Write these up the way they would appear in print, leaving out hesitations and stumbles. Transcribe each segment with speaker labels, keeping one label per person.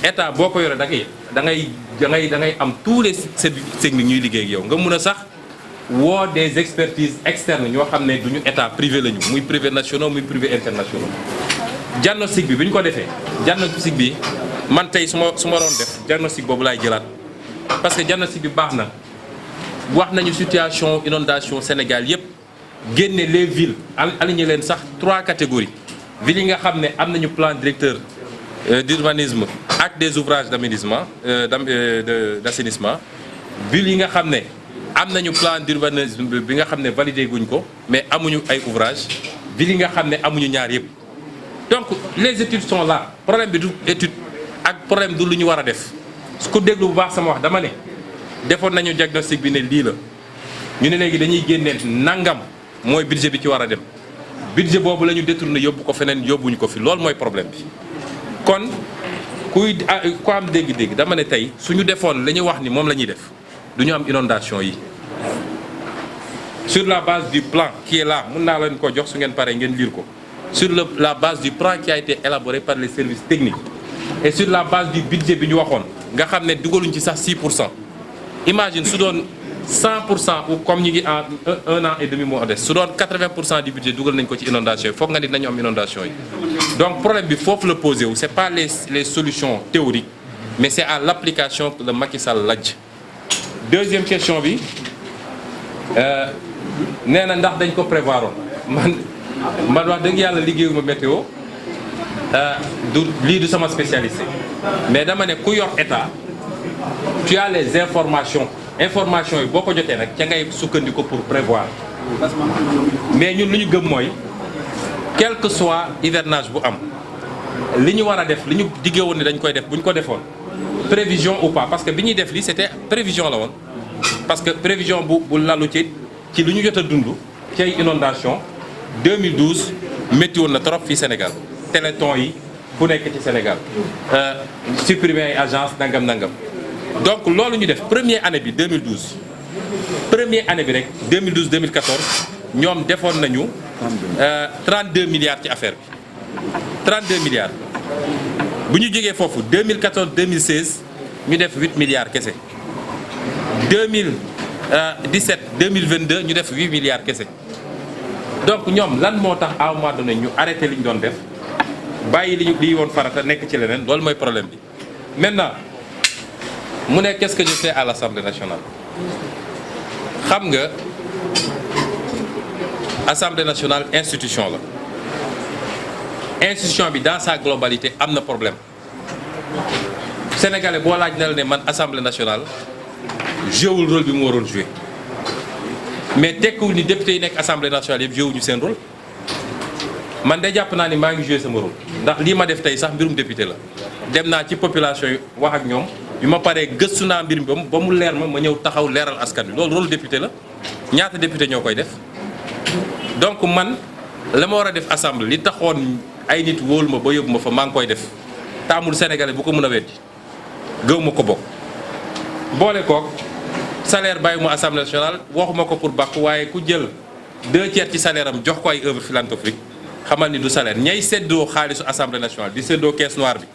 Speaker 1: état boo ko yore da ngay am tous les services techniques ñuy liggéey ak yow nga mun a sax woo des expertises externes ñoo xam ne duñu état privé lañu muy privé nationaux muy privé internationaux. diagnostic bi ñu ko defee diagnostic bi man tey su ma doon def diagnostic boobu laay jëlaat parce que diagnostic bi baax na wax nañu situation inondation Sénégal yépp génne les villes aligné leen sax 3 catégories villes yi nga xam ne am nañu plan directeur d'urbanisme ak des ouvrages d'assainissement villes yi nga xam ne am nañu plan d'urbanisme bi nga xam ne validé guñ ko mais amuñu ay ouvrages villes yi nga xam ne amuñu ñaar yépp donc les études sont là problème bi du étude ak problème du lu ñu war a def su ko déglu bu baax sama wax dama ne defoon nañu diagnostic bi ne lii la ñu ne léegi dañuy génneel nangam mooy budget bi ci war a dem budget boobu la ñu détourné yóbbu ko feneen yóbbuñu ko fi loolu mooy problème bi kon ku am dégg-dégg dama ne tey suñu defoon la ñuy wax ni moom la ñuy def du ñu am inondation yi sur la base du plan qui est là mën naa leen ko jox su ngeen paree ngeen lire ko sur la base du plan qui a été élaboré par les services techniques et sur la base du budget bi ñu waxoon nga xam ne dugaluñ ci sax 6%. Imagine su doon 100% ou comme ñu ngi en 1 an et demi moo des su doon 80% du budget dugal nañ ko ci inondation yi foog nga ni nañu am inondation yi donc problème bi foofu la posé wu c'est pas les solutions théoriques mais c'est à l'application que le Macky Sall lajj. Deuxième question bi nee na ndax dañ ko prévoir man wax dëgg yàlla liggéeyuma météo lii du sama spécialité mais dama ne ku yor état tu as les informations yi boo ko jotee nag ca ngay sukkandiku pour prévoir mais ñun lu ñu gëm mooy quel que soit hivernage bu am li ñu war a def li ñu diggee woon ni dañ koy def bu ñu ko defoon prévision ou pas parce que bi ñuy def lii c'était prévision la woon parce que prévision bu lalu ci lu ñu jot a dund ci ay inondation 2012 métti woon na trop fii Sénégal téléthon yi fu nekk ci Sénégal supprimer ay agence nangam donc loolu ñu def première année bi 2012 première année bi rek 2012 2014 ñoom defoon nañu 32 milliards ci affaire bi 32 milliards bu ñu jógee foofu 2014 2016 ñu def 8 milliards kese 2017 2022 ñu def 8 milliards kese donc ñoom lan moo tax à un moment donné ñu arrêté li ñu doon def bàyyi li woon farata nekk ci leneen loolu mooy problème bi maintenant mu ne qu'est-ce que je fais à l'Assemblée nationale xam nga Assemblée nationale institution la institution bi dans sa globalité am na problème sénégalais boo laaj na la ne man Assemblée nationale joué rôle bi mu waroon joué mais tekkiwul ni député yi nekk Assemblée nationale yëpp joué ñu seen rôle man de jàpp naa ni maa ngi joué sama rôle ndax lii ma def tey sax mbirum député la dem naa ci population yi wax ak ñoom bi ma paree gëstu naa mbir mi ba mu leer ma ñëw taxaw leeral askan wi loolu rôle député la ñaata député ñoo koy def donc man la ma war a def assemblée li taxoon ay nit wóolu ma ba yóbbu ma fa maa ngi koy def taamul sénégalais bu ko mën a weddi gëw ma ko bokk boole kook salaire bàyyi mu assemblée nationale waxuma ko pour bàkku waaye ku jël 2/3 ci salaire am jox ko ay œuvre philanthropique xamal ni du salaire ñay séddoo xaalisu assemblée nationale di séddoo caisse noire bi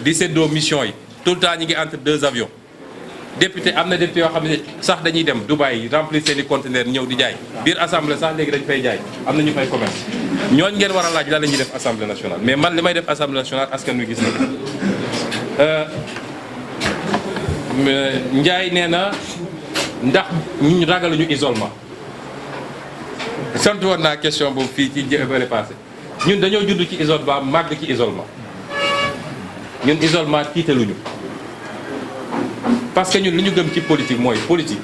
Speaker 1: di séddoo mission yi tout le temps ñi ngi entre 2 avions député am na député yoo xam ne sax dañuy dem Dubaï remplir seen i conteneurs ñëw di jaay biir assemblée sax léegi dañ fay jaay am na ñu fay commerce ñooñ ngeen war a laaj lan la ñuy def assemblée nationale mais man li may def assemblée nationale askan wi gis na Ndiaye nee na ndax ñu ragaluñu isolement sant woon naa question boobu fii ci bële passé ñun dañoo judd ci isolement màgg ci isolement ñun isolement tiitaluñu parce que ñun li ñu gëm ci politique mooy politique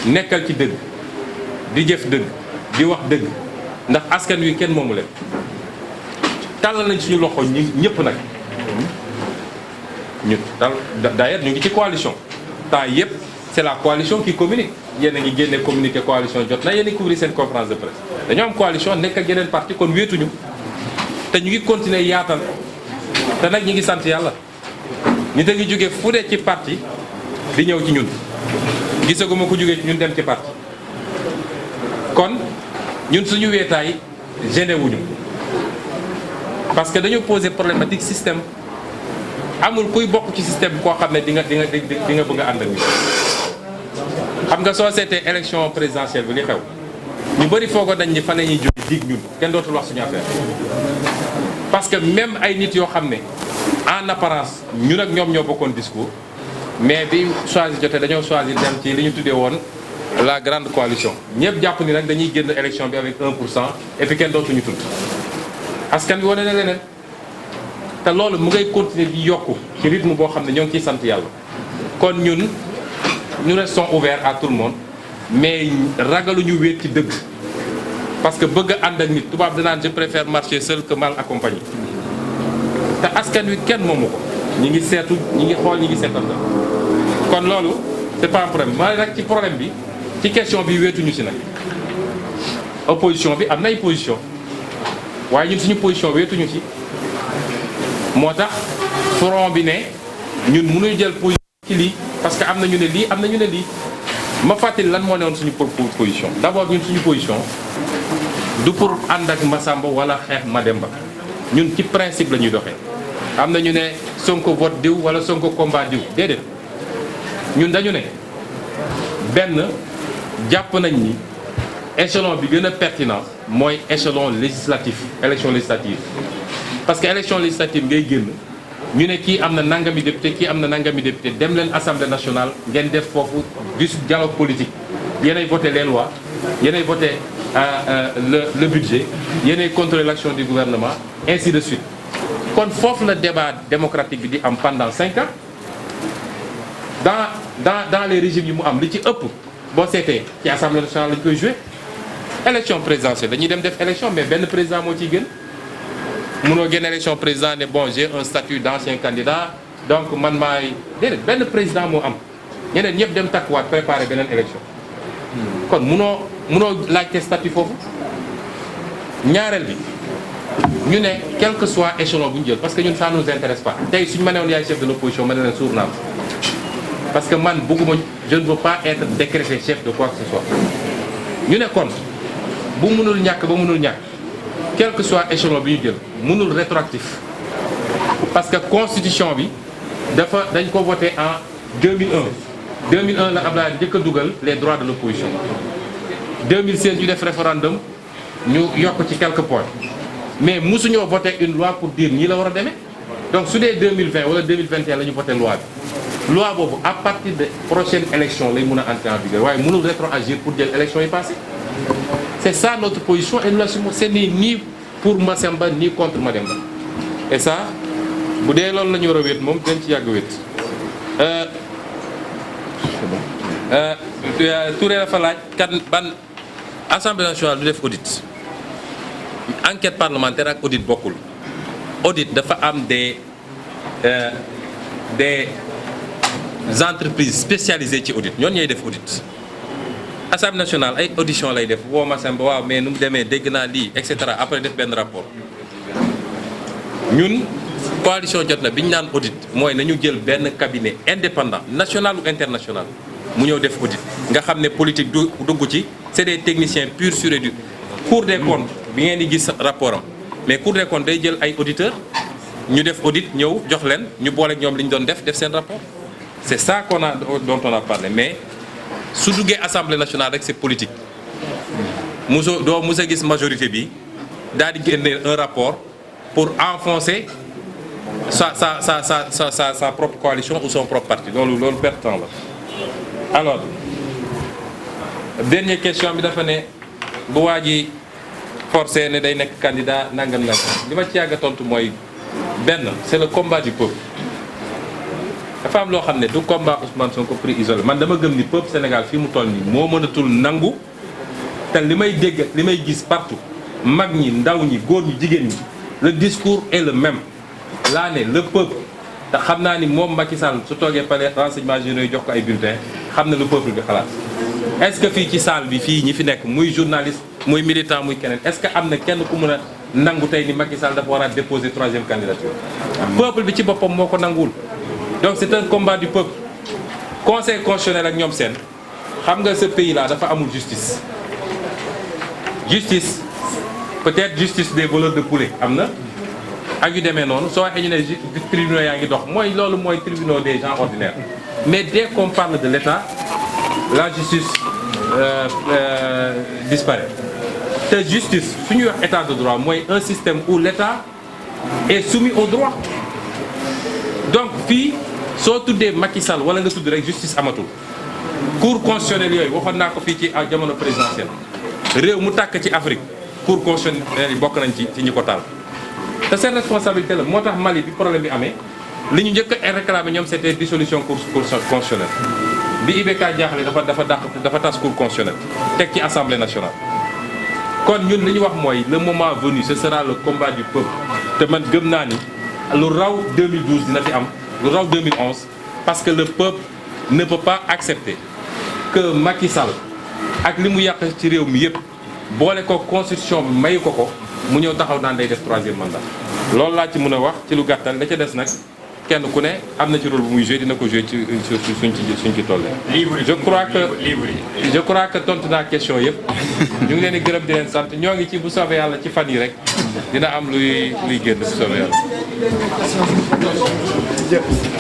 Speaker 1: nekkal ci dëgg di jëf dëgg di wax dëgg ndax askan wi kenn moomu leen tàllal nañ suñu loxo ñëpp nag ñun d'ailleurs ñu ngi ci coalition temps yëpp c'est la coalition qui communique yéen a ngi génne communiqué coalition jot na yéen a couvrir seen conférence de presse dañoo am coalition nekk ak yeneen parti kon wéetuñu te ñu ngi continuer yaatal te nag ñu ngi sant yàlla nit a ngi jóge fu dee ci parti di ñëw ci ñun gisaguma ko jógee ci ñun dem ci parti kon ñun suñu weetaay gêné wuñu parce que dañoo poser problématique système amul kuy bokk ci système koo xam ne di nga bëgg a ànd ak ñun. xam nga soo seetee élection présidentielle bi li xew ñu bëri foogoon nañ ni fan la ñuy jóge dig ñun kenn dootul wax suñu affaire parce que même ay nit yoo xam ne en apparence ñun ak ñoom ñoo bokkoon discours mais bi choisir jotee dañoo choisir dem ci li ñu tuddee woon la grande coalition ñëpp jàpp ni nag dañuy génn élection bi avec 1% et puis kenn dootuñu tudd askan bi wane na leneen te loolu mu ngay continuer di yokku ci rythme boo xam ne ñoo ngi ciy sant yàlla kon ñun nous restons ouverts à tout le monde mais ragaluñu wéet ci dëgg parce que bëgg a ànd ak nit tubaab danaan je préfère marcher seul que mal accompagné te askan wi kenn moomu ko ñi ngi seetu ñi ngi xool ñi ngi seetal kon loolu c'est pas un problème maa nag ci problème bi ci question bi wéetuñu si nag opposition bi am na ay position waaye ñun suñu position wéetuñu ci moo tax front bi ne ñun mënuñu jël position ci lii parce que am na ñu ne lii am na ñu ne lii ma fàttali lan moo ne woon suñu position d'abord ñun suñu position du pour ànd ak Massamba wala xeex Mademba ñun ci principe la ñuy doxee am na ñu ne Sonko vote diw wala Sonko combat diw déedéet ñun dañu ne benn jàpp nañ ni échelon bi gën a pertinent mooy échelon législatif élection législative parce que élection législative ngay génn ñu ne kii am na nangami député kii am na nangami député dem leen assemblée nationale ngeen def foofu du dialogue politique yéenay voté les lois yéenay voté le budget yéenay contrôler l'action du gouvernement ainsi de suite kon foofu la débat démocratique bi di am pendant 5 ans dans les régimes yi mu am li ci ëpp boo seetee ci assemblée nationale lañu koy joué élection présidentielle dañuy dem def élection mais benn président moo ciy gën mënoo génn élection président ne bon j'ai un statut d'ancien candidat donc man maay déedéet benn président moo am ñeneen ñëpp dem takkuwaat préparer beneen élection kon mënoo laajte statut foofu ñaareel bi ñu ne quel que soit échelon bu ñu jël parce que ñun ça nous intéresse pas tey suñu ma ne woon yaay chef de l'opposition ma ne leen suur naa parce que man bëgguma je ne veux pas être décrété chef de quoi que ce soit ñu ne kon bu mënul ñàkk ba mënul ñàkk quel que soit échelon bi ñu jël mënul rétroactif parce que constitution bi dañ ko voté en 2001 la Abdoulaye njëkk a dugal les droits de l'opposition 2016 ñu def référendum ñu yokk ci quelques points mais mosuñoo voté une loi pour dire nii la war a demee donc su dee 2020 wala 2021 la ñu voté loi bi loi boobu à partir de prochaine élection lay mun a entrer en vigueur waaye mënul rétroagir pour jël élection yi passé c'est ça notre position et nous l'assumons c'est ni pour Massamba ni contre Mademba et ça bu dee loolu la ñu war a wéet moom dañ ci yàgg wéet Touré dafa laaj kan ban assemblée nationale du def audit enquête parlementaire ak audit bokkul audit dafa am des entreprises spécialisées ci audit ñoon ñooy def audit assemblée nationale ay audition lay def woo Massamba waaw mais nu mu demee dégg naa lii et cetera après def benn rapport ñun coalition jot na bi ñu naan audit mooy nañu jël benn cabinet indépendant national ou international mu ñëw def audit nga xam ne politique du dugg ci c'est des techniciens purs sur et durs Cour des comptes bi ngeen di gis rapport am mais Cour des comptes day jël ay auditeurs ñu def audit ñëw jox leen ñu booleeg ñoom li ñu doon def seen rapport c'est ça dont on a parlé mais su duggee assemblée nationale rek c'est politique doo mos a gis majorité bi daal di génne un rapport pour enfoncer sa propre coalition ou son propre parti loolu perte temps la. alors dernière question bi dafa ne bu waa ji forcé ne day nekk candidat nangam li ma ci yàgg a tontu mooy benn c'est le combat du peuple. dafa am loo xam ne du combat Ousmane Sonko pris isolé man dama gëm ni peuple Sénégal fii mu toll nii moo mënatul nangu te li may dégg li may gis partout mag ñi ndaw ñi góor ñi jigéen ñi le discours est le même laa ne le peuple te xam naa ni moom Macky Sall su toogee palais renseignements généraux yi jox ko ay bulletins xam na lu peuple bi xalaat est-ce que fii ci salle bi fii ñi fi nekk muy journaliste muy militant muy keneen est-ce que am na kenn ku mën a nangu tey ni Macky Sall dafa war a déposer 3e candidature peuple bi ci boppam moo ko nanguwul. donc c'est un combat du peuple conseil constitutionnel ak ñoom seen xam nga ce pays là dafa amul justice peut-être justice des voleurs de poulet am na ak yu demee noonu soo waxee ñu ne tribunaux yaa ngi dox mooy loolu mooy tribunaux des gens ordinaires mais dès qu'on parle de l'État la justice disparaît te justice su ñuy wax état de droit mooy un système où l'État est soumis au droit donc fii soo tuddee Macky Sall wala nga tudd rek justice amatul cour constitutionnelle yooyu waxoon naa ko fii ci jamono présidentielle réew mu tàkk ci Afrique cour constitutionnelle yi bokk nañ ci ñi ko taal te seen responsabilité la moo tax Mali bi problème bi amee li ñu njëkk a réclamé ñoom c'était dissolution cour constitutionnelle bi IBK jaaxle dafa tas cour constitutionnelle teg ci assemblée nationale kon ñun li ñu wax mooy le moment venu ce sera le combat du peuple te man gëm naa ni lu raw 2012 dina fi am lu raw 2011 parce que le peuple ne peut pas accepter que Macky Sall ak li mu yàq ci réew mi yëpp boole ko constitution bi mayu ko mu ñëw taxaw naan day def 3e mandat loolu laa ci mën a wax ci lu gàttal la ca des nag kenn ku ne am na ci rôle bu muy joué dina ko joué ci suñ ci tollee. je crois que tontu naa question yëpp ñu ngi leen di gërëm di leen sant ñoo ngi ci bu soobee yàlla ci fan yi rek dina am luy génn bu soobee yàlla.